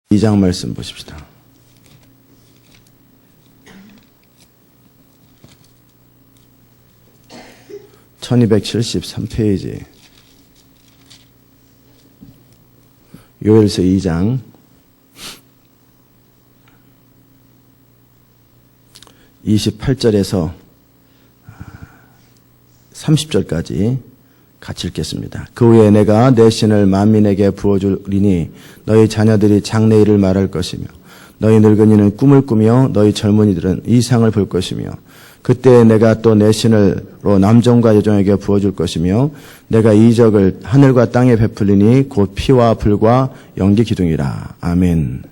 2장 말씀 보십시다. (1273페이지) 요엘서 2장 28절에서 30절까지 같이 읽겠습니다. 그 후에 내가 내 신을 만민에게 부어주리니 너희 자녀들이 장래일을 말할 것이며 너희 늙은이는 꿈을 꾸며 너희 젊은이들은 이상을 볼 것이며 그때 내가 또 내 신을로 남종과 여종에게 부어줄 것이며 내가 이적을 하늘과 땅에 베풀리니 곧 피와 불과 연기 기둥이라. 아멘.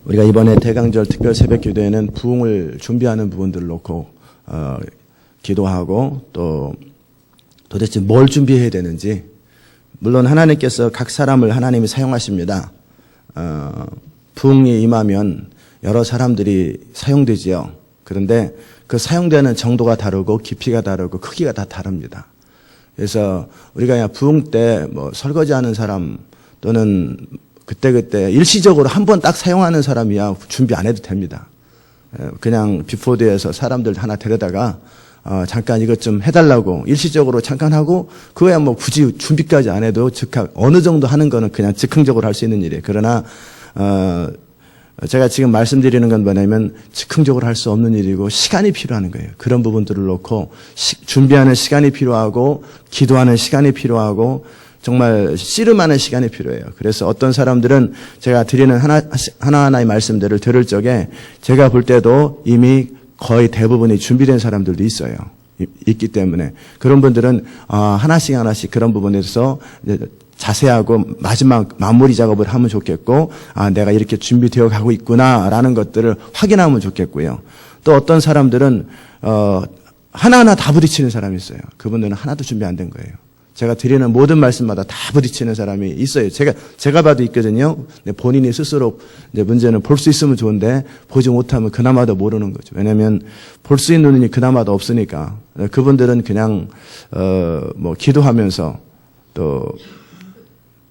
우리가 이번에 대강절 특별 새벽 기도에는 부흥을 준비하는 부분들을 놓고 기도하고 또 도대체 뭘 준비해야 되는지, 물론 하나님께서 각 사람을 하나님이 사용하십니다. 부흥이 임하면 여러 사람들이 사용되지요. 그런데 그 사용되는 정도가 다르고 깊이가 다르고 크기가 다 다릅니다. 그래서 우리가 그냥 부흥 때 뭐 설거지하는 사람 또는 그때 일시적으로 한 번 딱 사용하는 사람이야 준비 안 해도 됩니다. 그냥 비포드에서 사람들 하나 데려다가 잠깐 이것 좀 해달라고 일시적으로 잠깐 하고 그거야 뭐 굳이 준비까지 안 해도 즉각 어느 정도 하는 거는 그냥 즉흥적으로 할 수 있는 일이에요. 그러나 제가 지금 말씀드리는 건 뭐냐면 즉흥적으로 할 수 없는 일이고 시간이 필요한 거예요. 그런 부분들을 놓고 준비하는 시간이 필요하고 기도하는 시간이 필요하고 정말 씨름하는 시간이 필요해요. 그래서 어떤 사람들은 제가 드리는 하나하나의 말씀들을 들을 적에 제가 볼 때도 이미 거의 대부분이 준비된 사람들도 있어요. 있기 때문에 그런 분들은 하나씩 그런 부분에서 자세하고 마지막 마무리 작업을 하면 좋겠고, 내가 이렇게 준비되어 가고 있구나라는 것들을 확인하면 좋겠고요. 또 어떤 사람들은 하나하나 다 부딪히는 사람이 있어요. 그분들은 하나도 준비 안 된 거예요. 제가 드리는 모든 말씀마다 다 부딪히는 사람이 있어요. 제가 봐도 있거든요. 본인이 스스로 이제 문제는 볼 수 있으면 좋은데 보지 못하면 그나마도 모르는 거죠. 왜냐하면 볼 수 있는 눈이 그나마도 없으니까. 그분들은 그냥 뭐 기도하면서 또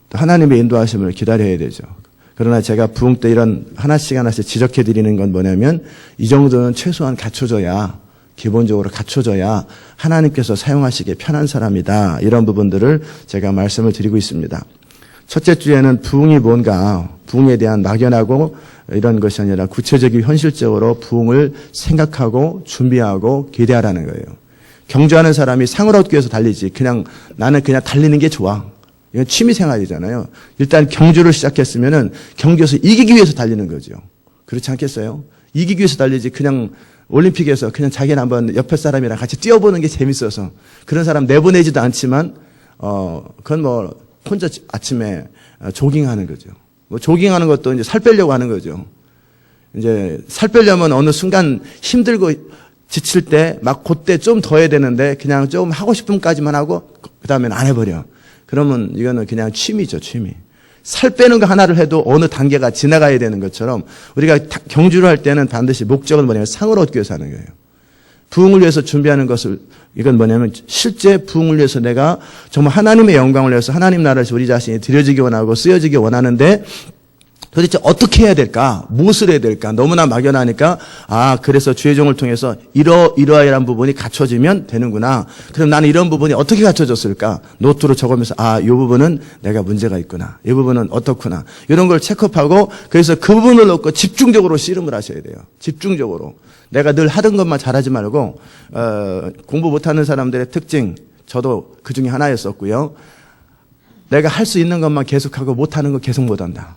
하나님의 인도하심을 기다려야 되죠. 그러나 제가 부흥 때 이런 하나씩 지적해 드리는 건 뭐냐면 이 정도는 최소한 기본적으로 갖춰져야 하나님께서 사용하시기에 편한 사람이다. 이런 부분들을 제가 말씀을 드리고 있습니다. 첫째 주에는 부흥이 뭔가, 부흥에 대한 막연하고 이런 것이 아니라 구체적이고 현실적으로 부흥을 생각하고 준비하고 기대하라는 거예요. 경주하는 사람이 상을 얻기 위해서 달리지 나는 그냥 달리는 게 좋아. 이건 취미생활이잖아요. 일단 경주를 시작했으면은 경주에서 이기기 위해서 달리는 거죠. 그렇지 않겠어요? 이기기 위해서 달리지 그냥 올림픽에서 그냥 자기는 한번 옆에 사람이랑 같이 뛰어보는 게 재밌어서 그런 사람 내보내지도 않지만 그건 뭐 혼자 아침에 조깅하는 거죠. 뭐 조깅하는 것도 이제 살 빼려고 하는 거죠. 이제 살 빼려면 어느 순간 힘들고 지칠 때 막 그때 좀 더 해야 되는데 그냥 좀 하고 싶음까지만 하고 그다음에는 안 해버려. 그러면 이거는 그냥 취미죠, 취미. 살 빼는 거 하나를 해도 어느 단계가 지나가야 되는 것처럼 우리가 경주를 할 때는 반드시 목적은 뭐냐면 상을 얻기 위해서 하는 거예요. 부흥을 위해서 준비하는 것을, 이건 뭐냐면 실제 부흥을 위해서 내가 정말 하나님의 영광을 위해서 하나님 나라에서 우리 자신이 드려지기 원하고 쓰여지기 원하는데 도대체 어떻게 해야 될까? 무엇을 해야 될까? 너무나 막연하니까 그래서 주의 종을 통해서 이러이러한 부분이 갖춰지면 되는구나. 그럼 나는 이런 부분이 어떻게 갖춰졌을까? 노트로 적으면서 이 부분은 내가 문제가 있구나. 이 부분은 어떻구나. 이런 걸 체크하고 그래서 그 부분을 놓고 집중적으로 씨름을 하셔야 돼요. 집중적으로. 내가 늘 하던 것만 잘하지 말고 공부 못하는 사람들의 특징, 저도 그 중에 하나였었고요. 내가 할 수 있는 것만 계속하고 못하는 거 계속 못한다.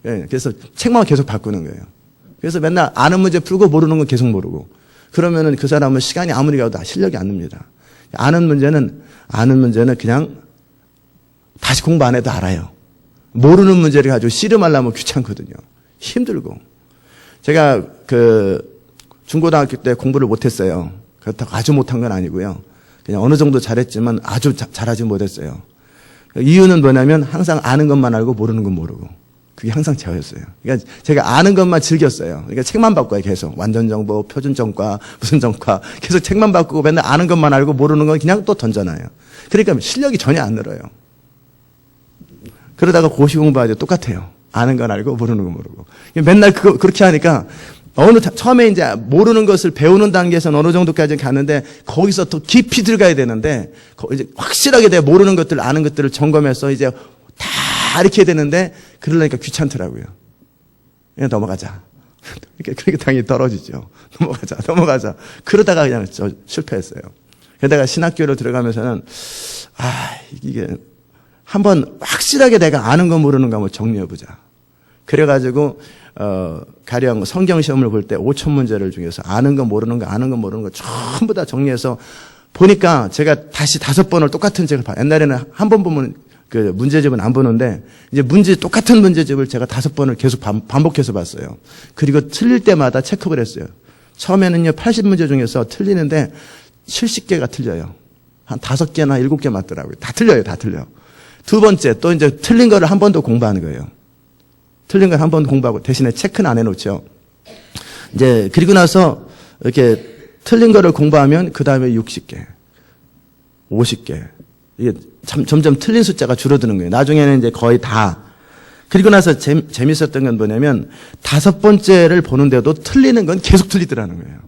그래서 책만 계속 바꾸는 거예요. 그래서 맨날 아는 문제 풀고 모르는 건 계속 모르고. 그러면은 그 사람은 시간이 아무리 가도 실력이 안 납니다. 아는 문제는 그냥 다시 공부 안 해도 알아요. 모르는 문제를 가지고 씨름하려면 귀찮거든요. 힘들고. 제가 중고등학교 때 공부를 못했어요. 그렇다고 아주 못한 건 아니고요. 그냥 어느 정도 잘했지만 아주 잘하지 못했어요. 이유는 뭐냐면 항상 아는 것만 알고 모르는 건 모르고. 그게 항상 저였어요. 그러니까 제가 아는 것만 즐겼어요. 그러니까 책만 바꿔요, 계속. 완전정보, 표준정과, 무슨 정과. 계속 책만 바꾸고 맨날 아는 것만 알고 모르는 건 그냥 또 던져놔요. 그러니까 실력이 전혀 안 늘어요. 그러다가 고시 공부하죠. 똑같아요. 아는 건 알고 모르는 건 모르고. 맨날 그렇게 하니까 처음에 이제 모르는 것을 배우는 단계에서는 어느 정도까지 가는데 거기서 더 깊이 들어가야 되는데 이제 확실하게 내가 모르는 것들, 아는 것들을 점검해서 이제 다 이렇게 해야 되는데 그러려니까 귀찮더라고요. 그냥 넘어가자. 그렇게 당연히 떨어지죠. 넘어가자. 그러다가 그냥 실패했어요. 그러다가 신학교로 들어가면서는 이게 한번 확실하게 내가 아는 거 모르는 거 한번 정리해보자. 그래가지고 가령 성경 시험을 볼 때 5천 문제를 중에서 아는 거 모르는 거 전부 다 정리해서 보니까 제가 다시 5번을 똑같은 책을 봐요. 옛날에는 한 번 보면 그 문제집은 안 보는데 이제 똑같은 문제집을 제가 5번을 계속 반복해서 봤어요. 그리고 틀릴 때마다 체크를 했어요. 처음에는요 80문제 중에서 틀리는데 70개가 틀려요. 한 5개나 7개 맞더라고요. 다 틀려요. 두 번째 또 이제 틀린 거를 한 번 더 공부하는 거예요. 틀린 걸 한 번 공부하고 대신에 체크는 안 해놓죠. 이제 그리고 나서 이렇게 틀린 거를 공부하면 그 다음에 60개, 50개. 이게 점점 틀린 숫자가 줄어드는 거예요. 나중에는 이제 거의 다. 그리고 나서 재밌었던 건 뭐냐면 5번째를 보는데도 틀리는 건 계속 틀리더라는 거예요.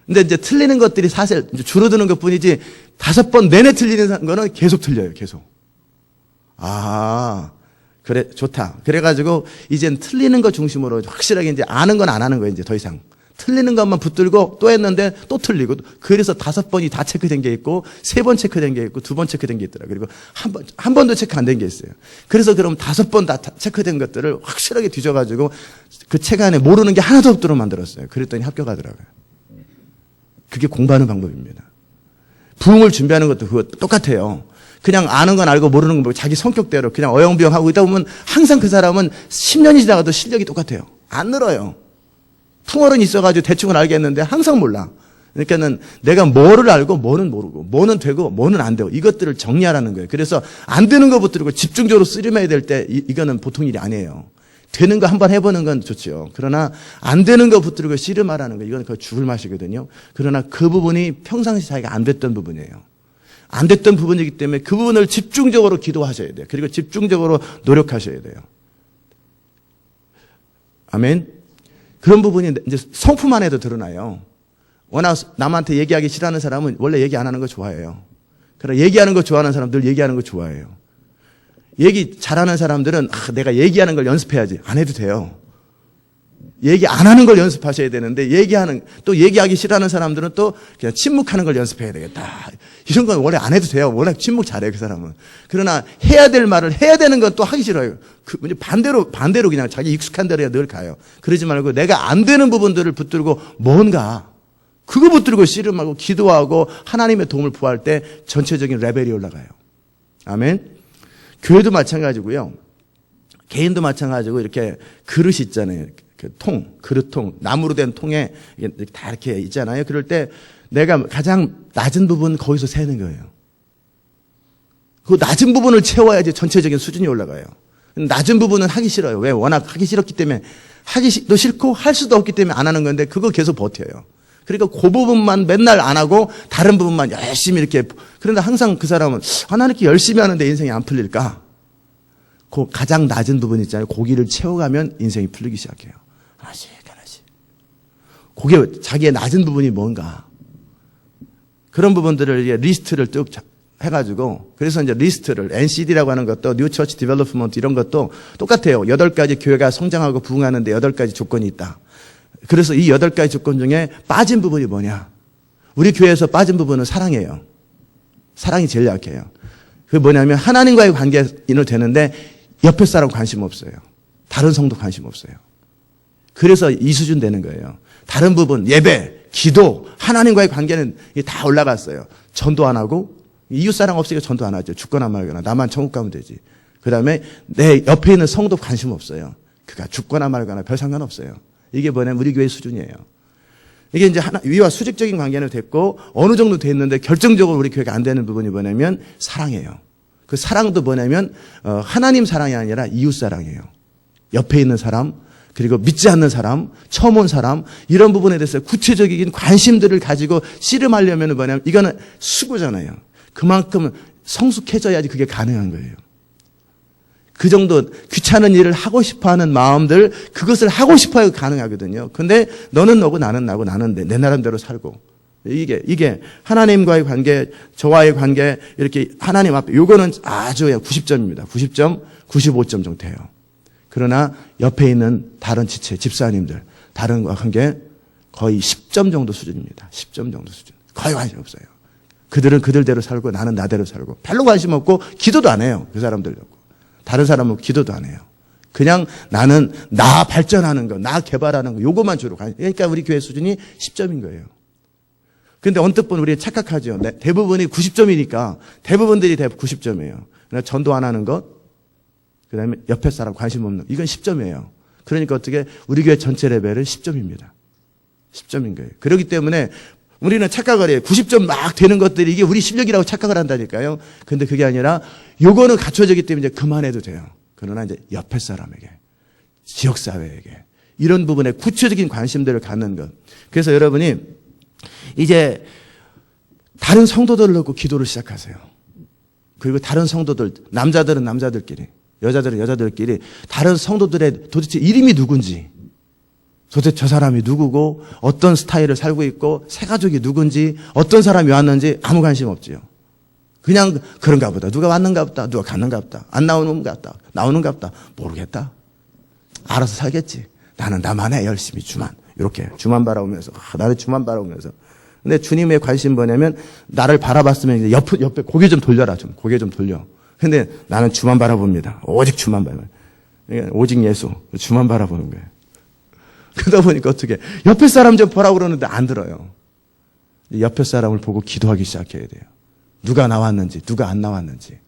근데 이제 틀리는 것들이 사실 이제 줄어드는 것 뿐이지 5번 내내 틀리는 거는 계속 틀려요. 계속. 그래, 좋다. 그래가지고 이젠 틀리는 거 중심으로 확실하게 이제 아는 건 안 하는 거예요. 이제 더 이상. 틀리는 것만 붙들고 또 했는데 또 틀리고. 그래서 5번이 다 체크된 게 있고 3번 체크된 게 있고 2번 체크된 게 있더라고요. 그리고 한 번도 체크 안 된 게 있어요. 그래서 그럼 5번 다 체크된 것들을 확실하게 뒤져가지고 그 책 안에 모르는 게 하나도 없도록 만들었어요. 그랬더니 합격하더라고요. 그게 공부하는 방법입니다. 부흥을 준비하는 것도 그거 똑같아요. 그냥 아는 건 알고 모르는 건 모르고 자기 성격대로 그냥 어영부영하고 있다 보면 항상 그 사람은 10년이 지나가도 실력이 똑같아요. 안 늘어요. 풍어는 있어가지고 대충은 알겠는데 항상 몰라. 그러니까는 내가 뭐를 알고 뭐는 모르고 뭐는 되고 뭐는 안 되고 이것들을 정리하라는 거예요. 그래서 안 되는 거 붙들고 집중적으로 쓰림해야 될 때 이거는 보통 일이 아니에요. 되는 거 한번 해보는 건 좋죠. 그러나 안 되는 거 붙들고 씨름하라는 거 이건 그 죽을 맛이거든요. 그러나 그 부분이 평상시 자기가 안 됐던 부분이에요. 안 됐던 부분이기 때문에 그 부분을 집중적으로 기도하셔야 돼요. 그리고 집중적으로 노력하셔야 돼요. 아멘. 그런 부분이 이제 성품 안에도 드러나요. 워낙 남한테 얘기하기 싫어하는 사람은 원래 얘기 안 하는 거 좋아해요. 그러나 얘기하는 거 좋아하는 사람들 얘기하는 거 좋아해요. 얘기 잘하는 사람들은 내가 얘기하는 걸 연습해야지. 안 해도 돼요. 얘기 안 하는 걸 연습하셔야 되는데 또 얘기하기 싫어하는 사람들은 또 그냥 침묵하는 걸 연습해야 되겠다. 이런 건 원래 안 해도 돼요. 워낙 침묵 잘해요, 그 사람은. 그러나 해야 될 말을 해야 되는 건 또 하기 싫어요. 반대로 그냥 자기 익숙한 대로 늘 가요. 그러지 말고 내가 안 되는 부분들을 붙들고 뭔가 그거 붙들고 씨름하고 기도하고 하나님의 도움을 구할 때 전체적인 레벨이 올라가요. 아멘. 교회도 마찬가지고요. 개인도 마찬가지고 이렇게 그릇이 있잖아요. 그릇통, 나무로 된 통에 다 이렇게 있잖아요. 그럴 때 내가 가장 낮은 부분 거기서 세는 거예요. 그 낮은 부분을 채워야지 전체적인 수준이 올라가요. 낮은 부분은 하기 싫어요. 왜? 워낙 하기 싫었기 때문에 하기도 싫고 할 수도 없기 때문에 안 하는 건데 그거 계속 버텨요. 그러니까 그 부분만 맨날 안 하고 다른 부분만 열심히 이렇게. 그런데 항상 그 사람은 나는 이렇게 열심히 하는데 인생이 안 풀릴까? 그 가장 낮은 부분 있잖아요. 고기를 채워가면 인생이 풀리기 시작해요. 하나씩. 그게 자기의 낮은 부분이 뭔가. 그런 부분들을 이제 리스트를 쭉 해가지고, 그래서 이제 리스트를, NCD라고 하는 것도, New Church Development 이런 것도 똑같아요. 8가지 교회가 성장하고 부흥하는데 8가지 조건이 있다. 그래서 이 8가지 조건 중에 빠진 부분이 뭐냐? 우리 교회에서 빠진 부분은 사랑이에요. 사랑이 제일 약해요. 그게 뭐냐면 하나님과의 관계인을 되는데 옆에 사람 관심 없어요. 다른 성도 관심 없어요. 그래서 이 수준 되는 거예요. 다른 부분, 예배, 기도, 하나님과의 관계는 다 올라갔어요. 전도 안 하고, 이웃사랑 없으니까 전도 안 하죠. 죽거나 말거나. 나만 천국 가면 되지. 그 다음에 내 옆에 있는 성도 관심 없어요. 그가 죽거나 말거나 별 상관없어요. 이게 뭐냐면 우리 교회 수준이에요. 이게 이제 위와 수직적인 관계는 됐고, 어느 정도 됐는데 결정적으로 우리 교회가 안 되는 부분이 뭐냐면 사랑이에요. 그 사랑도 뭐냐면, 하나님 사랑이 아니라 이웃 사랑이에요. 옆에 있는 사람, 그리고 믿지 않는 사람, 처음 온 사람, 이런 부분에 대해서 구체적인 관심들을 가지고 씨름하려면 뭐냐면 이거는 수고잖아요. 그만큼 성숙해져야지 그게 가능한 거예요. 그 정도 귀찮은 일을 하고 싶어 하는 마음들, 그것을 하고 싶어야 가능하거든요. 근데 너는 너고 나는 나고 나는 내 나름대로 살고. 이게 하나님과의 관계, 저와의 관계, 이렇게 하나님 앞에, 요거는 아주 90점입니다. 90점, 95점 정도 돼요. 그러나 옆에 있는 다른 지체, 집사님들, 다른 관계 거의 10점 정도 수준입니다. 10점 정도 수준. 거의 관심 없어요. 그들은 그들대로 살고 나는 나대로 살고 별로 관심 없고 기도도 안 해요. 그 사람들도. 다른 사람은 기도도 안 해요. 그냥 나는 나 발전하는 거, 나 개발하는 거, 요거만 주로 가요. 그러니까 우리 교회 수준이 10점인 거예요. 근데 언뜻 보면 우리가 착각하죠. 대부분이 90점이니까 대부분들이 90점이에요. 그러나 전도 안 하는 것, 그 다음에 옆에 사람 관심 없는 것, 이건 10점이에요. 그러니까 어떻게 우리 교회 전체 레벨은 10점입니다. 10점인 거예요. 그렇기 때문에 우리는 착각을 해요. 90점 막 되는 것들이 이게 우리 실력이라고 착각을 한다니까요. 근데 그게 아니라 요거는 갖춰졌기 때문에 이제 그만해도 돼요. 그러나 이제 옆에 사람에게, 지역사회에게 이런 부분에 구체적인 관심들을 갖는 것. 그래서 여러분이 이제 다른 성도들을 놓고 기도를 시작하세요. 그리고 다른 성도들, 남자들은 남자들끼리, 여자들은 여자들끼리 다른 성도들의 도대체 이름이 누군지, 도대체 저 사람이 누구고 어떤 스타일을 살고 있고 새 가족이 누군지 어떤 사람이 왔는지 아무 관심 없지요. 그냥 그런가 보다. 누가 왔는가 보다. 누가 갔는가 보다. 안 나오는가 보다. 나오는가 보다. 모르겠다. 알아서 살겠지. 나는 나만의 열심히 주만. 이렇게 주만 바라보면서 나를 주만 바라보면서. 근데 주님의 관심 뭐냐면 나를 바라봤으면 이제 옆에 고개 좀 돌려라. 좀 고개 좀 돌려. 근데 나는 주만 바라봅니다. 오직 주만 바라봐요. 오직 예수. 주만 바라보는 거예요. 그러다 보니까 어떻게 옆에 사람 좀 보라고 그러는데 안 들어요. 옆에 사람을 보고 기도하기 시작해야 돼요. 누가 나왔는지 누가 안 나왔는지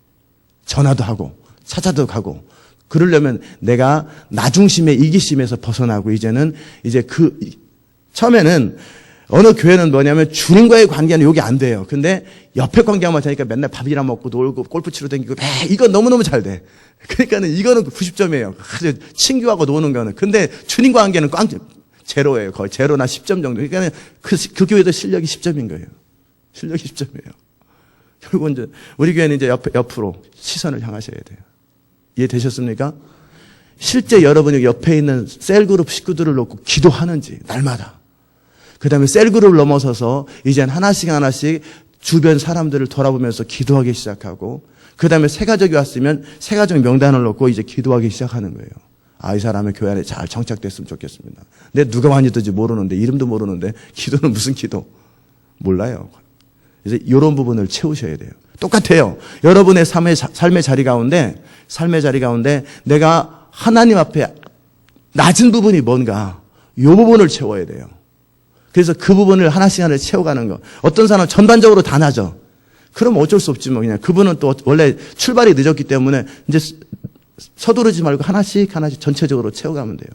전화도 하고 찾아도 가고 그러려면 내가 나 중심의 이기심에서 벗어나고 이제는 이제 처음에는 어느 교회는 뭐냐면 주님과의 관계는 여기 안 돼요. 근데 옆에 관계만 하니까 맨날 밥이나 먹고 놀고 골프 치러 다니고 이거 너무너무 잘 돼. 그러니까는 이거는 90점이에요. 아주 친구하고 노는 거는. 근데 주님과 관계는 제로예요. 거의 제로나 10점 정도. 그러니까 그 교회도 실력이 10점인 거예요. 실력이 10점이에요. 결국 이제 우리 교회는 이제 옆으로 시선을 향하셔야 돼요. 이해되셨습니까? 실제 여러분이 옆에 있는 셀그룹 식구들을 놓고 기도하는지 날마다. 그 다음에 셀그룹을 넘어서서 이젠 하나씩 주변 사람들을 돌아보면서 기도하기 시작하고 그 다음에 새 가족이 왔으면 새 가족 명단을 놓고 이제 기도하기 시작하는 거예요. 아, 이 사람의 교회 안에 잘 정착됐으면 좋겠습니다. 근데 누가 왔는지 모르는데 이름도 모르는데 기도는 무슨 기도? 몰라요. 이제 이런 부분을 채우셔야 돼요. 똑같아요. 여러분의 삶의 자리 가운데 내가 하나님 앞에 낮은 부분이 뭔가 이 부분을 채워야 돼요. 그래서 그 부분을 하나씩 채워가는 거. 어떤 사람은 전반적으로 다 낮아. 그럼 어쩔 수 없지 뭐 그냥 그분은 또 원래 출발이 늦었기 때문에 이제 서두르지 말고 하나씩 전체적으로 채워가면 돼요.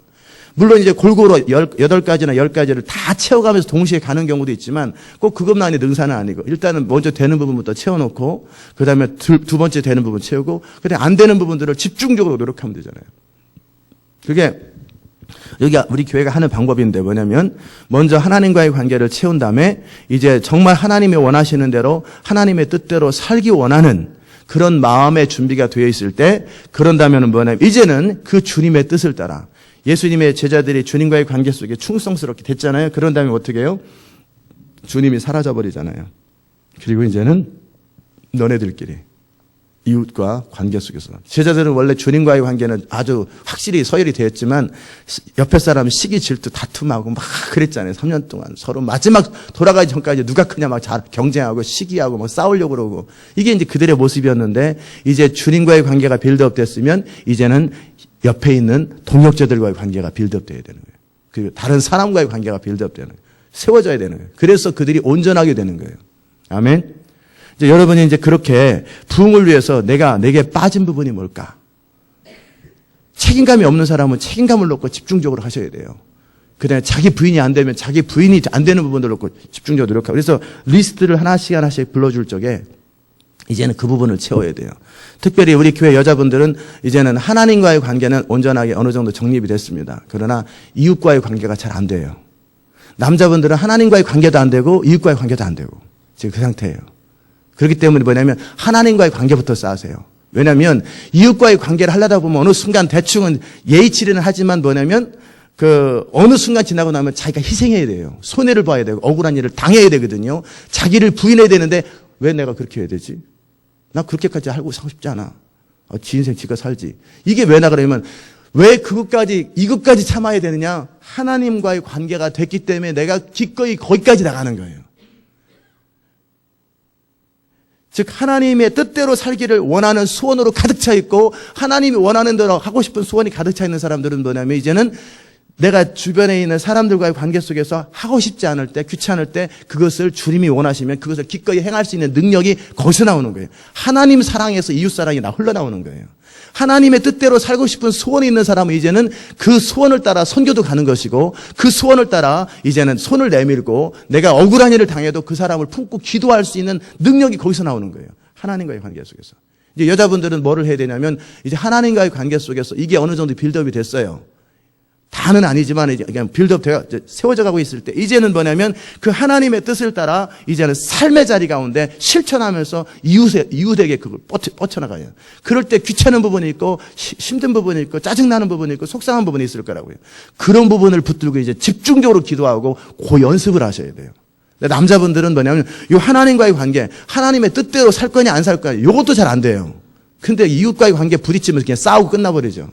물론 이제 골고루 8가지나 10가지를 다 채워가면서 동시에 가는 경우도 있지만 꼭 그것만이 능사는 아니고 일단은 먼저 되는 부분부터 채워놓고 그 다음에 두 번째 되는 부분 채우고 그 다음에 안 되는 부분들을 집중적으로 노력하면 되잖아요. 그게 여기 우리 교회가 하는 방법인데 뭐냐면 먼저 하나님과의 관계를 채운 다음에 이제 정말 하나님이 원하시는 대로 하나님의 뜻대로 살기 원하는 그런 마음의 준비가 되어 있을 때 그런다면 뭐냐면 이제는 그 주님의 뜻을 따라 예수님의 제자들이 주님과의 관계 속에 충성스럽게 됐잖아요. 그런 다음에 어떻게 해요? 주님이 사라져버리잖아요. 그리고 이제는 너네들끼리 이웃과 관계 속에서 제자들은 원래 주님과의 관계는 아주 확실히 서열이 되었지만 옆에 사람 시기 질투 다툼하고 막 그랬잖아요. 3년 동안 서로 마지막 돌아가기 전까지 누가 크냐 막 경쟁하고 시기하고 막 싸우려고 그러고 이게 이제 그들의 모습이었는데 이제 주님과의 관계가 빌드업 됐으면 이제는 옆에 있는 동역자들과의 관계가 빌드업 돼야 되는 거예요. 그리고 다른 사람과의 관계가 빌드업 되는 거예요. 세워져야 되는 거예요. 그래서 그들이 온전하게 되는 거예요. 아멘. 이제 여러분이 이제 그렇게 부흥을 위해서 내게 빠진 부분이 뭘까? 책임감이 없는 사람은 책임감을 놓고 집중적으로 하셔야 돼요. 그 다음에 자기 부인이 안 되면 자기 부인이 안 되는 부분을 놓고 집중적으로 노력하고 그래서 리스트를 하나씩 불러줄 적에 이제는 그 부분을 채워야 돼요. 특별히 우리 교회 여자분들은 이제는 하나님과의 관계는 온전하게 어느 정도 정립이 됐습니다. 그러나 이웃과의 관계가 잘 안 돼요. 남자분들은 하나님과의 관계도 안 되고 이웃과의 관계도 안 되고 지금 그 상태예요. 그렇기 때문에 뭐냐면 하나님과의 관계부터 쌓으세요. 왜냐하면 이웃과의 관계를 하려다 보면 어느 순간 대충은 예의치리는 하지만 뭐냐면 어느 순간 지나고 나면 자기가 희생해야 돼요. 손해를 봐야 되고 억울한 일을 당해야 되거든요. 자기를 부인해야 되는데 왜 내가 그렇게 해야 되지? 나 그렇게까지 살고 싶지 않아. 지 인생 지가 살지. 이게 왜 나그러면 왜 이것까지 참아야 되느냐? 하나님과의 관계가 됐기 때문에 내가 기꺼이 거기까지 나가는 거예요. 즉 하나님의 뜻대로 살기를 원하는 소원으로 가득 차 있고 하나님이 원하는 대로 하고 싶은 소원이 가득 차 있는 사람들은 뭐냐면 이제는 내가 주변에 있는 사람들과의 관계 속에서 하고 싶지 않을 때, 귀찮을 때 그것을 주님이 원하시면 그것을 기꺼이 행할 수 있는 능력이 거기서 나오는 거예요. 하나님 사랑에서 이웃 사랑이 흘러나오는 거예요. 하나님의 뜻대로 살고 싶은 소원이 있는 사람은 이제는 그 소원을 따라 선교도 가는 것이고 그 소원을 따라 이제는 손을 내밀고 내가 억울한 일을 당해도 그 사람을 품고 기도할 수 있는 능력이 거기서 나오는 거예요. 하나님과의 관계 속에서. 이제 여자분들은 뭐를 해야 되냐면 이제 하나님과의 관계 속에서 이게 어느 정도 빌드업이 됐어요. 다는 아니지만 이제 그냥 빌드업 세워져 가고 있을 때 이제는 뭐냐면 그 하나님의 뜻을 따라 이제는 삶의 자리 가운데 실천하면서 이웃에게 그걸 뻗쳐나가요. 그럴 때 귀찮은 부분이 있고 힘든 부분이 있고 짜증나는 부분이 있고 속상한 부분이 있을 거라고요. 그런 부분을 붙들고 이제 집중적으로 기도하고 그 연습을 하셔야 돼요. 남자분들은 뭐냐면 이 하나님과의 관계, 하나님의 뜻대로 살 거냐 안 살 거냐 이것도 잘 안 돼요. 근데 이웃과의 관계 부딪히면서 그냥 싸우고 끝나버리죠.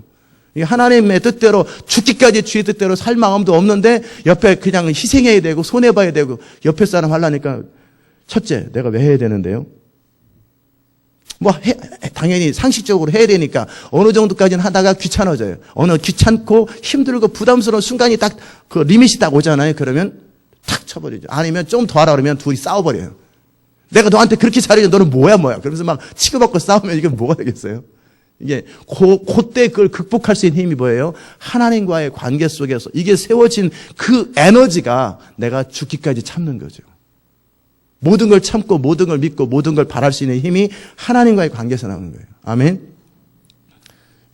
하나님의 뜻대로 죽기까지 주의 뜻대로 살 마음도 없는데 옆에 그냥 희생해야 되고 손해봐야 되고 옆에 사람 하려니까 첫째 내가 왜 해야 되는데요? 당연히 상식적으로 해야 되니까 어느 정도까지는 하다가 귀찮아져요. 귀찮고 힘들고 부담스러운 순간이 딱 그 리밋이 딱 오잖아요. 그러면 탁 쳐버리죠. 아니면 좀 더 하라 그러면 둘이 싸워버려요. 내가 너한테 그렇게 잘해줘. 너는 뭐야. 그러면서 막 치고받고 싸우면 이게 뭐가 되겠어요? 이게 그때 그걸 극복할 수 있는 힘이 뭐예요? 하나님과의 관계 속에서 이게 세워진 그 에너지가 내가 죽기까지 참는 거죠. 모든 걸 참고 모든 걸 믿고 모든 걸 바랄 수 있는 힘이 하나님과의 관계에서 나오는 거예요. 아멘.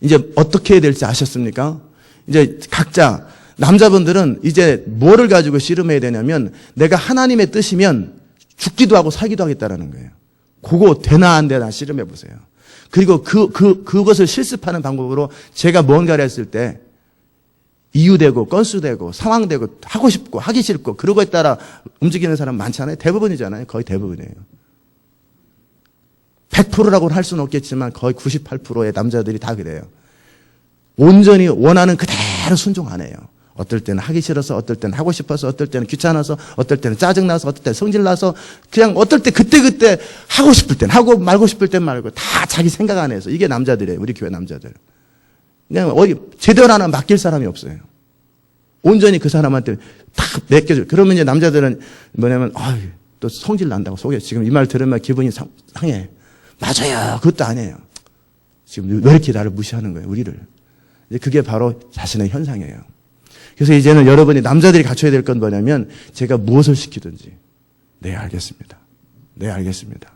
이제 어떻게 해야 될지 아셨습니까? 이제 각자 남자분들은 이제 뭐를 가지고 씨름해야 되냐면 내가 하나님의 뜻이면 죽기도 하고 살기도 하겠다라는 거예요. 그거 되나 안 되나 씨름해 보세요. 그리고 그것을 실습하는 방법으로 제가 뭔가를 했을 때 이유되고 건수되고 상황되고 하고 싶고 하기 싫고 그러고에 따라 움직이는 사람 많잖아요. 대부분이잖아요. 거의 대부분이에요. 100%라고는 할 수는 없겠지만 거의 98%의 남자들이 다 그래요. 온전히 원하는 그대로 순종 안 해요. 어떨 때는 하기 싫어서, 어떨 때는 하고 싶어서, 어떨 때는 귀찮아서, 어떨 때는 짜증나서, 어떨 때는 성질나서, 그냥 어떨 때 그때 하고 싶을 땐 하고 말고 싶을 땐 말고 다 자기 생각 안에서. 이게 남자들이에요. 우리 교회 남자들. 그냥 제대로 하나 맡길 사람이 없어요. 온전히 그 사람한테 딱 맡겨줘요. 그러면 이제 남자들은 뭐냐면, 또 성질 난다고 속에 지금 이 말 들으면 기분이 상해. 맞아요. 그것도 아니에요. 지금 왜 이렇게 나를 무시하는 거예요, 우리를. 이제 그게 바로 자신의 현상이에요. 그래서 이제는 여러분이 남자들이 갖춰야 될 건 뭐냐면 제가 무엇을 시키든지 네 알겠습니다. 네 알겠습니다.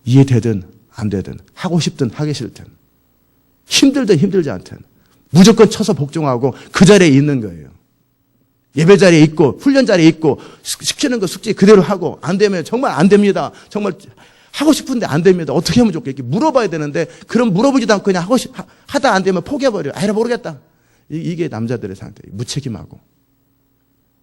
이해되든 안 되든 하고 싶든 하기 싫든 힘들든 힘들지 않든 무조건 쳐서 복종하고 그 자리에 있는 거예요. 예배 자리에 있고 훈련 자리에 있고 시키는 거 숙제 그대로 하고 안 되면 정말 안 됩니다. 정말 하고 싶은데 안 됩니다. 어떻게 하면 좋겠게 물어봐야 되는데 그럼 물어보지도 않고 그냥 하다 안 되면 포기해버려요. 아이라 모르겠다. 이게 남자들의 상태예요. 무책임하고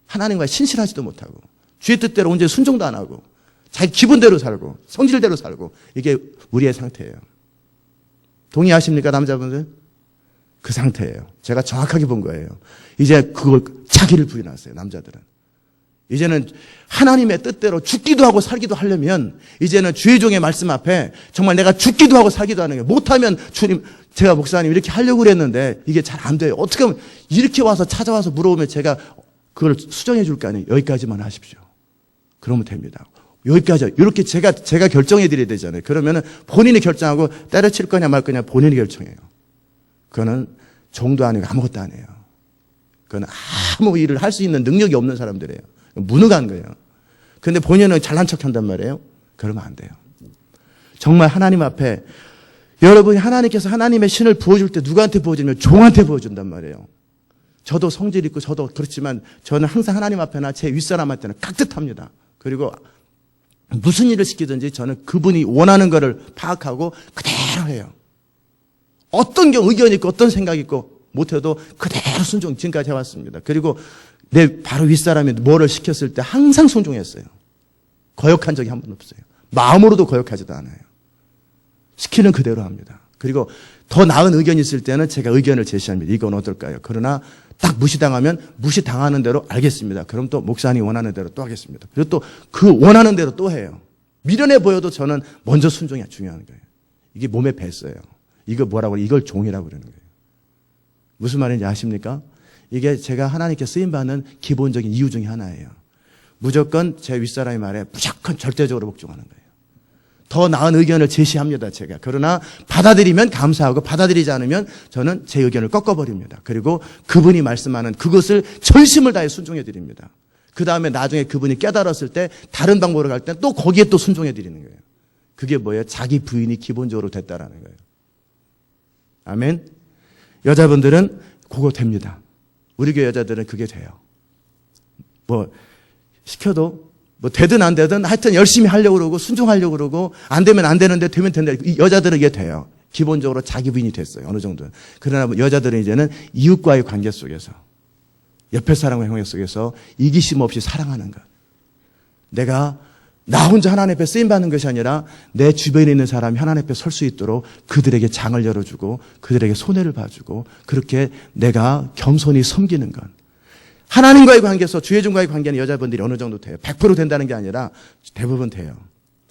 하나님과 신실하지도 못하고 주의 뜻대로 언제 순종도 안 하고 자기 기분대로 살고 성질대로 살고 이게 우리의 상태예요. 동의하십니까 남자분들? 그 상태예요. 제가 정확하게 본 거예요. 이제 그걸 자기를 부인하세요. 남자들은. 이제는 하나님의 뜻대로 죽기도 하고 살기도 하려면 이제는 주의 종의 말씀 앞에 정말 내가 죽기도 하고 살기도 하는 게 못하면 주님 제가 목사님 이렇게 하려고 그랬는데 이게 잘 안 돼요. 어떻게 하면 이렇게 와서 찾아와서 물어보면 제가 그걸 수정해 줄 거 아니에요. 여기까지만 하십시오. 그러면 됩니다. 여기까지 이렇게 제가 결정해 드려야 되잖아요. 그러면은 본인이 결정하고 때려칠 거냐 말 거냐 본인이 결정해요. 그거는 종도 아니고 아무것도 아니에요. 그건 아무 일을 할 수 있는 능력이 없는 사람들이에요. 무능한 거예요. 그런데 본인은 잘난 척 한단 말이에요. 그러면 안 돼요. 정말 하나님 앞에 여러분이 하나님께서 하나님의 신을 부어줄 때 누구한테 부어주냐면 종한테 부어준단 말이에요. 저도 성질 있고 저도 그렇지만 저는 항상 하나님 앞에나 제 윗사람한테는 깍듯합니다. 그리고 무슨 일을 시키든지 저는 그분이 원하는 것을 파악하고 그대로 해요. 어떤 의견이 있고 어떤 생각이 있고 못해도 그대로 순종 지금까지 해왔습니다. 그리고 내 바로 윗사람이 뭐를 시켰을 때 항상 순종했어요. 거역한 적이 한 번도 없어요. 마음으로도 거역하지도 않아요. 시키는 그대로 합니다. 그리고 더 나은 의견이 있을 때는 제가 의견을 제시합니다. 이건 어떨까요? 그러나 딱 무시당하면 무시당하는 대로 알겠습니다. 그럼 또 목사님이 원하는 대로 또 하겠습니다. 그리고 또 그 원하는 대로 또 해요. 미련해 보여도 저는 먼저 순종이 중요한 거예요. 이게 몸에 뱄어요. 이거 뭐라고 그래요? 이걸 종이라고 그러는 거예요. 무슨 말인지 아십니까? 이게 제가 하나님께 쓰임받는 기본적인 이유 중에 하나예요. 무조건 제 윗사람의 말에 무조건 절대적으로 복종하는 거예요. 더 나은 의견을 제시합니다, 제가. 그러나 받아들이면 감사하고 받아들이지 않으면 저는 제 의견을 꺾어버립니다. 그리고 그분이 말씀하는 그것을 전심을 다해 순종해 드립니다. 그 다음에 나중에 그분이 깨달았을 때 다른 방법으로 갈 때 또 거기에 또 순종해 드리는 거예요. 그게 뭐예요? 자기 부인이 기본적으로 됐다라는 거예요. 아멘. 여자분들은 그거 됩니다. 우리 교회 여자들은 그게 돼요. 뭐 시켜도 뭐 되든 안 되든 하여튼 열심히 하려고 그러고 순종하려고 그러고 안 되면 안 되는데 되면 된다. 여자들은 이게 돼요. 기본적으로 자기 부인이 됐어요. 어느 정도는. 그러나 여자들은 이제는 이웃과의 관계 속에서 옆에 사람과의 관계 속에서 이기심 없이 사랑하는 것. 내가 나 혼자 하나님 앞에 쓰임받는 것이 아니라 내 주변에 있는 사람이 하나님 앞에 설 수 있도록 그들에게 장을 열어주고 그들에게 손해를 봐주고 그렇게 내가 겸손히 섬기는 것. 하나님과의 관계에서 주의종과의 관계는 여자분들이 어느 정도 돼요. 100% 된다는 게 아니라 대부분 돼요.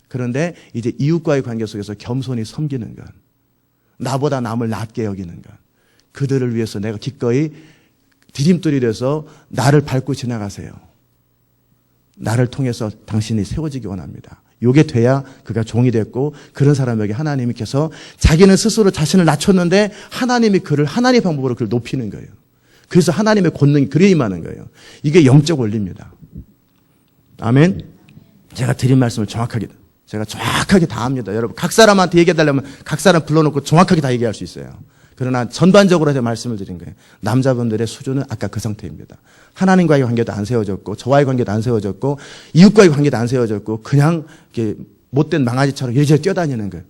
그런데 이제 이웃과의 관계 속에서 겸손히 섬기는 것. 나보다 남을 낮게 여기는 것. 그들을 위해서 내가 기꺼이 디딤돌이 돼서 나를 밟고 지나가세요. 나를 통해서 당신이 세워지기 원합니다. 요게 돼야 그가 종이 됐고 그런 사람에게 하나님께서 자기는 스스로 자신을 낮췄는데 하나님이 그를 하나님의 방법으로 그를 높이는 거예요. 그래서 하나님의 권능이 그래 임하는 거예요. 이게 영적 원리입니다. 아멘. 제가 드린 말씀을 제가 정확하게 다 합니다. 여러분 각 사람한테 얘기해달라면 각 사람 불러놓고 정확하게 다 얘기할 수 있어요. 그러나 전반적으로 해서 말씀을 드린 거예요. 남자분들의 수준은 아까 그 상태입니다. 하나님과의 관계도 안 세워졌고 저와의 관계도 안 세워졌고 이웃과의 관계도 안 세워졌고 그냥 이렇게 못된 망아지처럼 이리저리 뛰어다니는 거예요.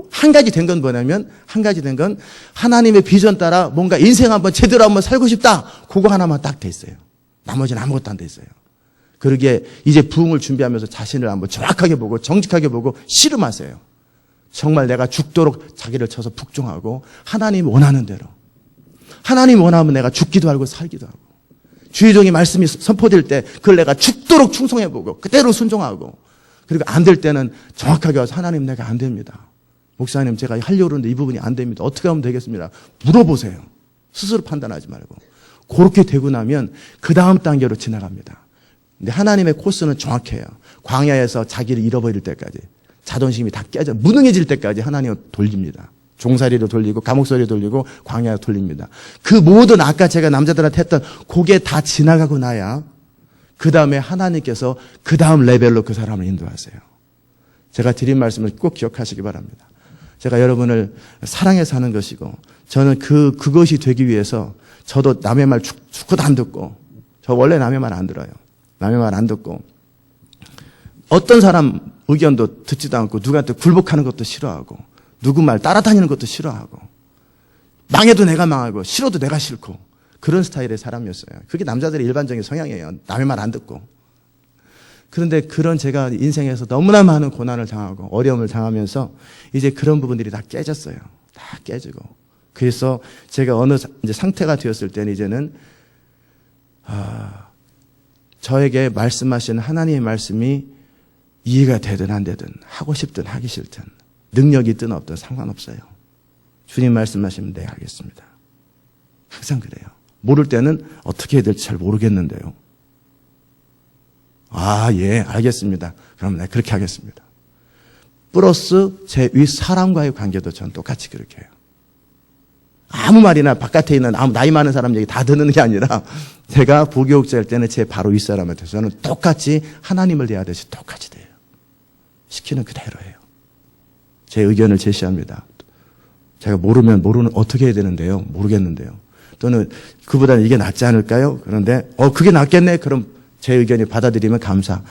한 가지 된 건 뭐냐면 한 가지 된 건 하나님의 비전 따라 뭔가 인생 한번 제대로 한번 살고 싶다. 그거 하나만 딱 돼 있어요. 나머지는 아무것도 안 돼 있어요. 그러기에 이제 부흥을 준비하면서 자신을 한번 정확하게 보고 정직하게 보고 씨름하세요. 정말 내가 죽도록 자기를 쳐서 복종하고 하나님이 원하는 대로. 하나님이 원하면 내가 죽기도 하고 살기도 하고. 주의종의 말씀이 선포될 때 그걸 내가 죽도록 충성해보고 그대로 순종하고 그리고 안 될 때는 정확하게 와서 하나님 내가 안 됩니다. 목사님 제가 하려고 그러는데 이 부분이 안 됩니다. 어떻게 하면 되겠습니다. 물어보세요. 스스로 판단하지 말고. 그렇게 되고 나면 그 다음 단계로 지나갑니다. 근데 하나님의 코스는 정확해요. 광야에서 자기를 잃어버릴 때까지 자존심이 다 깨져 무능해질 때까지 하나님을 돌립니다. 종살이로 돌리고 감옥살이로 돌리고 광야로 돌립니다. 그 모든 아까 제가 남자들한테 했던 그게 다 지나가고 나야 그 다음에 하나님께서 그 다음 레벨로 그 사람을 인도하세요. 제가 드린 말씀을 꼭 기억하시기 바랍니다. 제가 여러분을 사랑해서 하는 것이고 저는 그것이 되기 위해서 저도 남의 말 죽고도 안 듣고 저 원래 남의 말 안 들어요. 남의 말 안 듣고 어떤 사람 의견도 듣지도 않고 누구한테 굴복하는 것도 싫어하고 누구 말 따라다니는 것도 싫어하고 망해도 내가 망하고 싫어도 내가 싫고 그런 스타일의 사람이었어요. 그게 남자들의 일반적인 성향이에요. 남의 말 안 듣고. 그런데 그런 제가 인생에서 너무나 많은 고난을 당하고 어려움을 당하면서 이제 그런 부분들이 다 깨졌어요. 다 깨지고. 그래서 제가 어느 이제 상태가 되었을 때는 이제는 저에게 말씀하시는 하나님의 말씀이 이해가 되든 안 되든 하고 싶든 하기 싫든 능력이 있든 없든 상관없어요. 주님 말씀하시면 네 하겠습니다. 항상 그래요. 모를 때는 어떻게 해야 될지 잘 모르겠는데요. 예, 알겠습니다. 그럼 네, 그렇게 하겠습니다. 플러스 제 윗 사람과의 관계도 전 똑같이 그렇게 해요. 아무 말이나 바깥에 있는 아무 나이 많은 사람 얘기 다 듣는 게 아니라 제가 부교육자일 때는 제 바로 윗사람한테 저는 똑같이 하나님을 대하듯이 똑같이 돼요. 시키는 그대로 해요. 제 의견을 제시합니다. 제가 모르면 어떻게 해야 되는데요? 모르겠는데요. 또는 그보다는 이게 낫지 않을까요? 그런데 그게 낫겠네? 그럼 제 의견이 받아들이면 감사.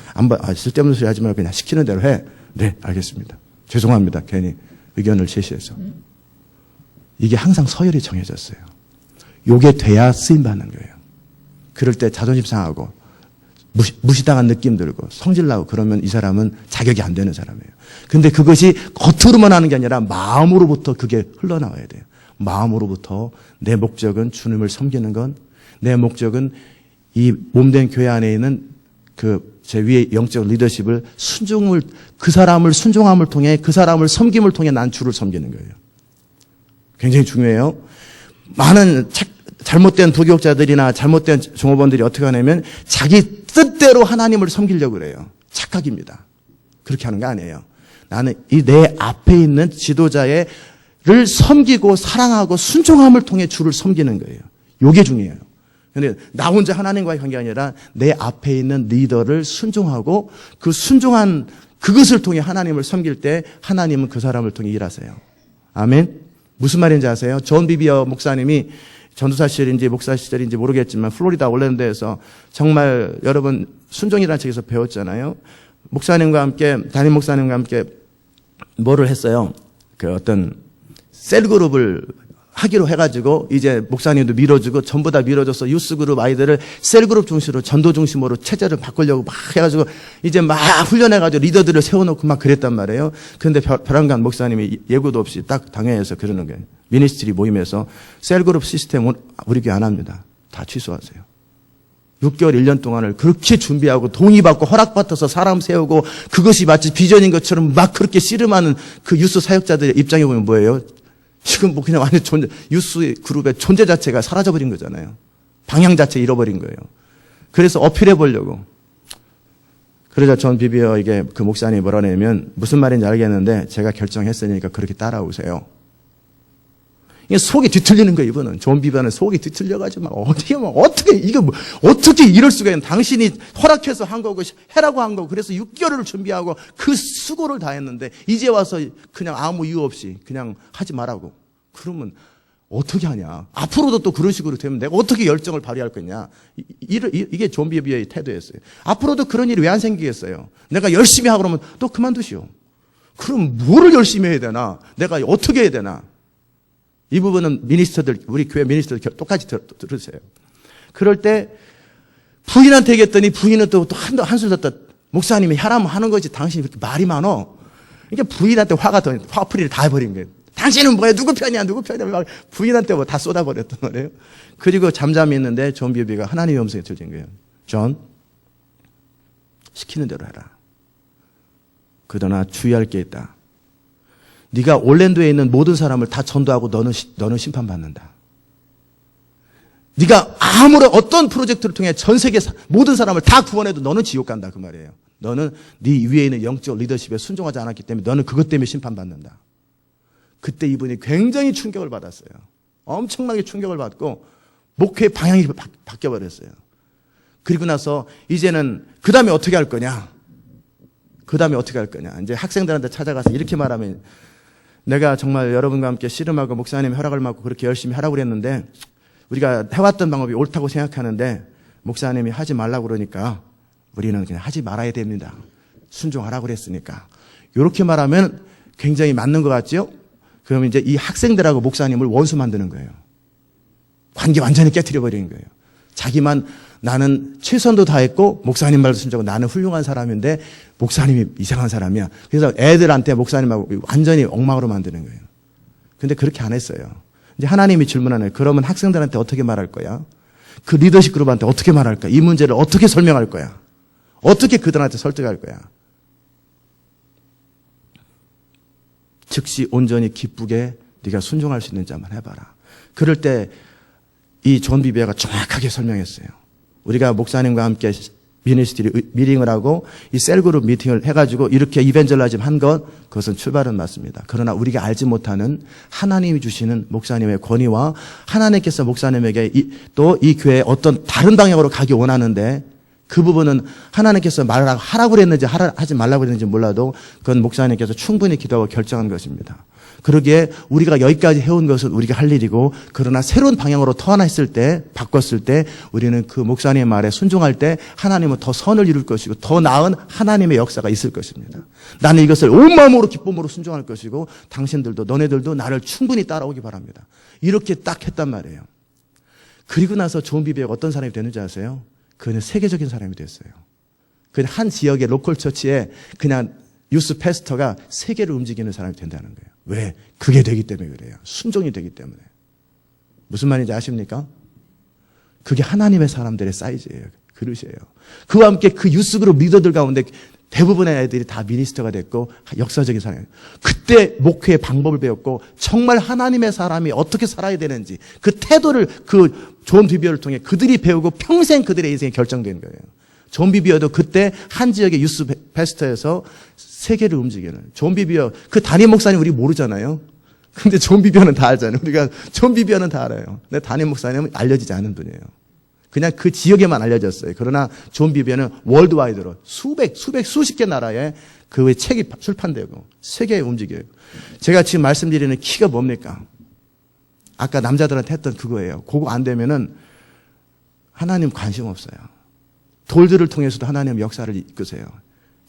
쓸데없는 소리 하지 말고 그냥 시키는 대로 해. 네, 알겠습니다. 죄송합니다. 괜히 의견을 제시해서. 이게 항상 서열이 정해졌어요. 요게 돼야 쓰임받는 거예요. 그럴 때 자존심 상하고 무시당한 느낌 들고 성질 나고 그러면 이 사람은 자격이 안 되는 사람이에요. 근데 그것이 겉으로만 하는 게 아니라 마음으로부터 그게 흘러나와야 돼요. 마음으로부터 내 목적은 주님을 섬기는 건, 내 목적은 이 몸된 교회 안에 있는 제 위의 영적 리더십을 그 사람을 순종함을 통해, 그 사람을 섬김을 통해 난 주를 섬기는 거예요. 굉장히 중요해요. 많은 잘못된 부교육자들이나 잘못된 종업원들이 어떻게 하냐면 자기 뜻대로 하나님을 섬기려고 그래요. 착각입니다. 그렇게 하는 거 아니에요. 나는 이 내 앞에 있는 지도자를 섬기고 사랑하고 순종함을 통해 주를 섬기는 거예요. 이게 중요해요. 그런데 나 혼자 하나님과의 관계가 아니라 내 앞에 있는 리더를 순종하고 그 순종한 그것을 통해 하나님을 섬길 때 하나님은 그 사람을 통해 일하세요. 아멘. 무슨 말인지 아세요? 존 비비어 목사님이 전도사 시절인지 목사 시절인지 모르겠지만 플로리다 올랜도에서 정말 여러분 순종이라는 책에서 배웠잖아요. 목사님과 함께 담임 목사님과 함께 뭐를 했어요? 어떤 셀그룹을 하기로 해가지고 이제 목사님도 밀어주고 전부 다 밀어줘서 유스그룹 아이들을 셀그룹 중심으로 전도 중심으로 체제를 바꾸려고 막 해가지고 이제 막 훈련해가지고 리더들을 세워놓고 막 그랬단 말이에요. 그런데 벼랑간 목사님이 예고도 없이 딱 당해서 그러는 거예요. 미니스트리 모임에서 셀그룹 시스템은 우리 교회 안 합니다. 다 취소하세요. 6개월 1년 동안을 그렇게 준비하고 동의받고 허락받아서 사람 세우고 그것이 마치 비전인 것처럼 막 그렇게 씨름하는 그 유스 사역자들의 입장에 보면 뭐예요? 지금 그냥 완전 유스 그룹의 존재 자체가 사라져버린 거잖아요. 방향 자체 잃어버린 거예요. 그래서 어필해 보려고. 그러자 존 비비어 그 목사님이 뭐라 하냐면 무슨 말인지 알겠는데 제가 결정했으니까 그렇게 따라오세요. 이게 속이 뒤틀리는 거예요, 이분은. 존 비비어는 속이 뒤틀려가지고 어떻게 이럴 수가 있는, 당신이 허락해서 한 거고, 해라고 한 거고, 그래서 6개월을 준비하고 그 수고를 다 했는데, 이제 와서 그냥 아무 이유 없이 그냥 하지 말라고. 그러면 어떻게 하냐. 앞으로도 또 그런 식으로 되면 내가 어떻게 열정을 발휘할 거냐. 이게 존 비비어의 태도였어요. 앞으로도 그런 일이 왜 안 생기겠어요? 내가 열심히 하고 그러면 또 그만두시오. 그럼 뭐를 열심히 해야 되나? 내가 어떻게 해야 되나? 이 부분은 우리 교회 미니스터들 똑같이 들으세요. 그럴 때 부인한테 얘기했더니 부인은 또 한술 뒀다. 목사님이 하라면 하는 거지. 당신이 그렇게 말이 많어. 이게 부인한테 화풀이를 다 해버린 거예요. 당신은 뭐야? 누구 편이야? 막 부인한테 다 쏟아버렸단 말이에요. 그리고 잠잠히 있는데 존 비비가 하나님의 음성이 들린 거예요. 존, 시키는 대로 해라. 그러나 주의할 게 있다. 네가 올랜도에 있는 모든 사람을 다 전도하고 너는 심판받는다. 네가 아무런 어떤 프로젝트를 통해 전 세계 모든 사람을 다 구원해도 너는 지옥 간다 그 말이에요. 너는 네 위에 있는 영적 리더십에 순종하지 않았기 때문에 너는 그것 때문에 심판받는다. 그때 이분이 굉장히 충격을 받았어요. 엄청나게 충격을 받고 목회의 방향이 바뀌어버렸어요. 그리고 나서 이제는 그 다음에 어떻게 할 거냐. 이제 학생들한테 찾아가서 이렇게 말하면, 내가 정말 여러분과 함께 씨름하고 목사님의 허락을 받고 그렇게 열심히 하라고 그랬는데 우리가 해왔던 방법이 옳다고 생각하는데 목사님이 하지 말라고 그러니까 우리는 그냥 하지 말아야 됩니다. 순종하라고 그랬으니까. 이렇게 말하면 굉장히 맞는 것 같죠? 그러면 이제 이 학생들하고 목사님을 원수 만드는 거예요. 관계 완전히 깨트려버리는 거예요. 자기만 나는 최선도 다했고 목사님 말도 순종하고 나는 훌륭한 사람인데 목사님이 이상한 사람이야. 그래서 애들한테 목사님하고 완전히 엉망으로 만드는 거예요. 근데 그렇게 안 했어요. 이제 하나님이 질문하네요. 그러면 학생들한테 어떻게 말할 거야? 그 리더십 그룹한테 어떻게 말할 거야? 이 문제를 어떻게 설명할 거야? 어떻게 그들한테 설득할 거야? 즉시 온전히 기쁘게 네가 순종할 수 있는지 한번 해봐라. 그럴 때 이 존 비비어가 정확하게 설명했어요. 우리가 목사님과 함께 미니스트리 미팅을 하고 이 셀그룹 미팅을 해가지고 이렇게 이벤젤라즘 한 것, 그것은 출발은 맞습니다. 그러나 우리가 알지 못하는 하나님이 주시는 목사님의 권위와 하나님께서 목사님에게 또 이 교회에 어떤 다른 방향으로 가기 원하는데 그 부분은 하나님께서 하라고 그랬는지 하지 말라고 그랬는지 몰라도 그건 목사님께서 충분히 기도하고 결정한 것입니다. 그러기에 우리가 여기까지 해온 것은 우리가 할 일이고, 그러나 새로운 방향으로 터환했을 때, 바꿨을 때 우리는 그 목사님의 말에 순종할 때 하나님은 더 선을 이룰 것이고 더 나은 하나님의 역사가 있을 것입니다. 나는 이것을 온 마음으로 기쁨으로 순종할 것이고 당신들도 너네들도 나를 충분히 따라오기 바랍니다. 이렇게 딱 했단 말이에요. 그리고 나서 존 비비어가 어떤 사람이 되는지 아세요? 그는 세계적인 사람이 됐어요. 그는 한 지역의 로컬 처치에 그냥 유스 패스터가 세계를 움직이는 사람이 된다는 거예요. 왜? 그게 되기 때문에 그래요. 순종이 되기 때문에. 무슨 말인지 아십니까? 그게 하나님의 사람들의 사이즈예요. 그릇이에요. 그와 함께 그 유스그룹 리더들 가운데 대부분의 애들이 다 미니스터가 됐고 역사적인 사람이에요. 그때 목회의 방법을 배웠고 정말 하나님의 사람이 어떻게 살아야 되는지 그 태도를 그 존 비비어를 통해 그들이 배우고 평생 그들의 인생이 결정된 거예요. 존 비비어도 그때 한 지역의 유스 패스터에서 세계를 움직이는 존 비비어, 그 담임 목사님 우리 모르잖아요. 근데 존 비비어는 다 알잖아요. 우리가 존 비비어는 다 알아요. 근데 담임 목사님은 알려지지 않은 분이에요. 그냥 그 지역에만 알려졌어요. 그러나 존 비비어는 월드와이드로 수십 개 나라에 그 책이 출판되고 세계에 움직여요. 제가 지금 말씀드리는 키가 뭡니까? 아까 남자들한테 했던 그거예요. 그거 안 되면은 하나님 관심 없어요. 돌들을 통해서도 하나님 역사를 이끄세요.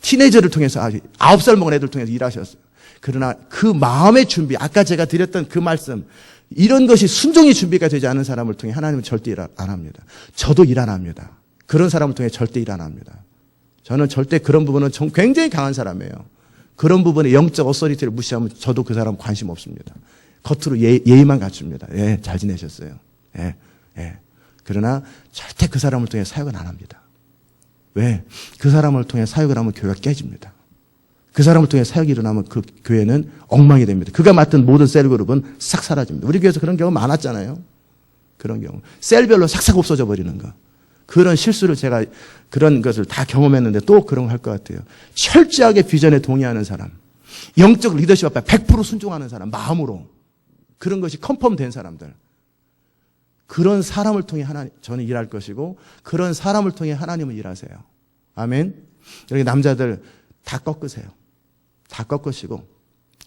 티네이저를 통해서 9살 먹은 애들 통해서 일하셨어요. 그러나 그 마음의 준비, 아까 제가 드렸던 그 말씀, 이런 것이 순종의 준비가 되지 않은 사람을 통해 하나님은 절대 일 안 합니다. 저도 일 안 합니다. 그런 사람을 통해 절대 일 안 합니다. 저는 절대 그런 부분은 굉장히 강한 사람이에요. 그런 부분에 영적 어서리티를 무시하면 저도 그 사람 관심 없습니다. 겉으로 예의만 갖춥니다. 예, 잘 지내셨어요. 예, 예. 그러나 절대 그 사람을 통해 사역은 안 합니다. 왜? 그 사람을 통해 사역을 하면 교회가 깨집니다. 그 사람을 통해 사역이 일어나면 그 교회는 엉망이 됩니다. 그가 맡은 모든 셀그룹은 싹 사라집니다. 우리 교회에서 그런 경우 많았잖아요. 그런 경우. 셀별로 싹싹 없어져 버리는 거. 그런 실수를 제가 그런 것을 다 경험했는데 또 그런 거 할 것 같아요. 철저하게 비전에 동의하는 사람. 영적 리더십 앞에 100% 순종하는 사람. 마음으로. 그런 것이 컨펌된 사람들. 그런 사람을 통해 저는 일할 것이고 그런 사람을 통해 하나님은 일하세요. 아멘. 여기 남자들 다 꺾으세요. 다 꺾으시고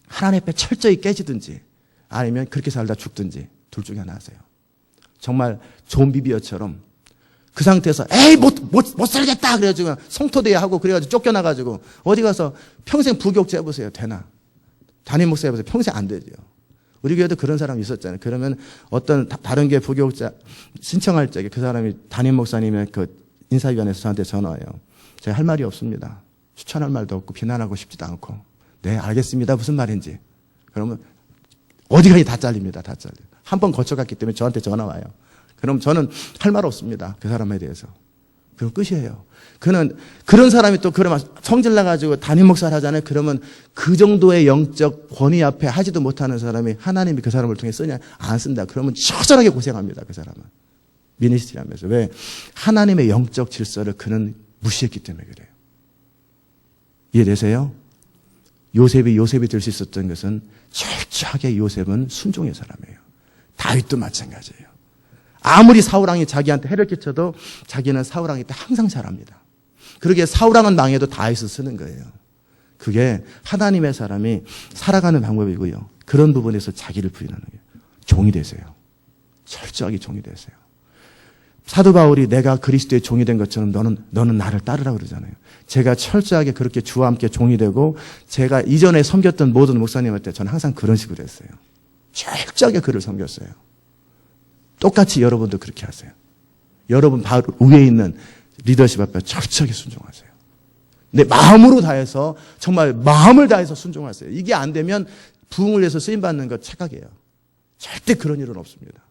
하나님 앞에 철저히 깨지든지 아니면 그렇게 살다 죽든지 둘 중에 하나 하세요. 정말 존 비비어처럼 그 상태에서 에이 못 살겠다 그래가지고 성토대회 하고 그래가지고 쫓겨나가지고 어디 가서 평생 부교육자 해보세요. 되나? 담임 목사 해보세요. 평생 안 되죠. 우리 교회도 그런 사람이 있었잖아요. 그러면 어떤 다른 교회 부교육자 신청할 적에 그 사람이 담임 목사님의 그 인사위원회에서 저한테 전화 와요. 제가 할 말이 없습니다. 추천할 말도 없고 비난하고 싶지도 않고. 네, 알겠습니다. 무슨 말인지. 그러면 어디 가니 다 잘립니다. 다 잘려요. 한 번 거쳐갔기 때문에 저한테 전화 와요. 그럼 저는 할 말 없습니다. 그 사람에 대해서. 그럼 끝이에요. 그런 사람이 또 그러면 성질 나가지고 담임 목사를 하잖아요. 그러면 그 정도의 영적 권위 앞에 하지도 못하는 사람이 하나님이 그 사람을 통해 쓰냐? 안 쓴다. 그러면 처절하게 고생합니다. 그 사람은. 미니스트리 하면서. 왜? 하나님의 영적 질서를 그는 무시했기 때문에 그래요. 이해되세요? 요셉이 될 수 있었던 것은 철저하게 요셉은 순종의 사람이에요. 다윗도 마찬가지예요. 아무리 사울왕이 자기한테 해를 끼쳐도 자기는 사울왕한테 항상 잘합니다. 그러기에 사울왕은 망해도 다윗을 쓰는 거예요. 그게 하나님의 사람이 살아가는 방법이고요. 그런 부분에서 자기를 부인하는 거예요. 종이 되세요. 철저하게 종이 되세요. 사도 바울이 내가 그리스도의 종이 된 것처럼 너는 나를 따르라고 그러잖아요. 제가 철저하게 그렇게 주와 함께 종이 되고 제가 이전에 섬겼던 모든 목사님한테 저는 항상 그런 식으로 했어요. 철저하게 그를 섬겼어요. 똑같이 여러분도 그렇게 하세요. 여러분 바로 위에 있는 리더십 앞에 철저하게 순종하세요. 내 마음으로 다해서 정말 마음을 다해서 순종하세요. 이게 안 되면 부흥을 위해서 쓰임받는 것 착각이에요. 절대 그런 일은 없습니다.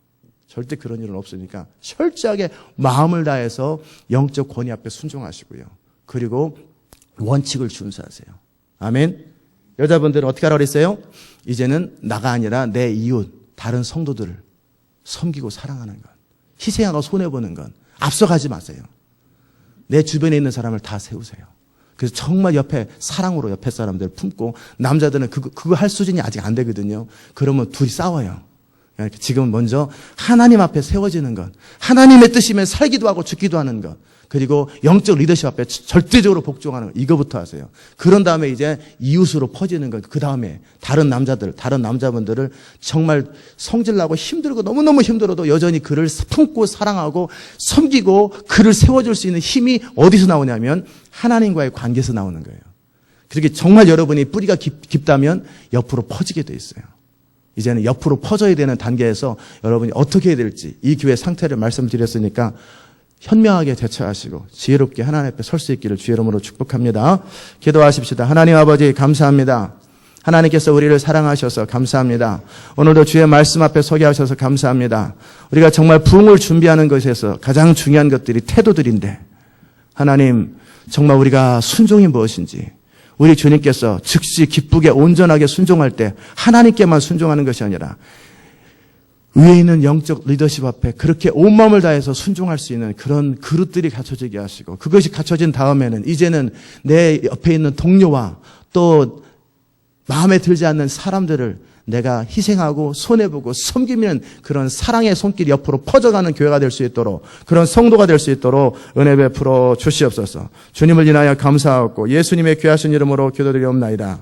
절대 그런 일은 없으니까 철저하게 마음을 다해서 영적 권위 앞에 순종하시고요. 그리고 원칙을 준수하세요. 아멘. 여자분들은 어떻게 하라고 그랬어요? 이제는 나가 아니라 내 이웃, 다른 성도들을 섬기고 사랑하는 것. 희생하고 손해보는 것. 앞서가지 마세요. 내 주변에 있는 사람을 다 세우세요. 그래서 정말 사랑으로 옆에 사람들을 품고 남자들은 그거 할 수준이 아직 안 되거든요. 그러면 둘이 싸워요. 지금은 먼저 하나님 앞에 세워지는 것. 하나님의 뜻이면 살기도 하고 죽기도 하는 것. 그리고 영적 리더십 앞에 절대적으로 복종하는 거. 이거부터 하세요. 그런 다음에 이제 이웃으로 퍼지는 거. 그 다음에 다른 남자분들을 정말 성질나고 힘들고 너무너무 힘들어도 여전히 그를 품고 사랑하고 섬기고 그를 세워줄 수 있는 힘이 어디서 나오냐면 하나님과의 관계에서 나오는 거예요. 그렇게 정말 여러분이 뿌리가 깊다면 옆으로 퍼지게 돼 있어요. 이제는 옆으로 퍼져야 되는 단계에서 여러분이 어떻게 해야 될지 이 교회 상태를 말씀드렸으니까 현명하게 대처하시고 지혜롭게 하나님 앞에 설 수 있기를 주의 이름으로 축복합니다. 기도하십시다. 하나님 아버지 감사합니다. 하나님께서 우리를 사랑하셔서 감사합니다. 오늘도 주의 말씀 앞에 서게 하셔서 감사합니다. 우리가 정말 부흥을 준비하는 것에서 가장 중요한 것들이 태도들인데 하나님 정말 우리가 순종이 무엇인지 우리 주님께서 즉시 기쁘게 온전하게 순종할 때 하나님께만 순종하는 것이 아니라 위에 있는 영적 리더십 앞에 그렇게 온 마음을 다해서 순종할 수 있는 그런 그릇들이 갖춰지게 하시고 그것이 갖춰진 다음에는 이제는 내 옆에 있는 동료와 또 마음에 들지 않는 사람들을 내가 희생하고 손해보고 섬기면 그런 사랑의 손길이 옆으로 퍼져가는 교회가 될 수 있도록 그런 성도가 될 수 있도록 은혜 베풀어 주시옵소서. 주님을 인하여 감사하고 예수님의 귀하신 이름으로 기도드리옵나이다.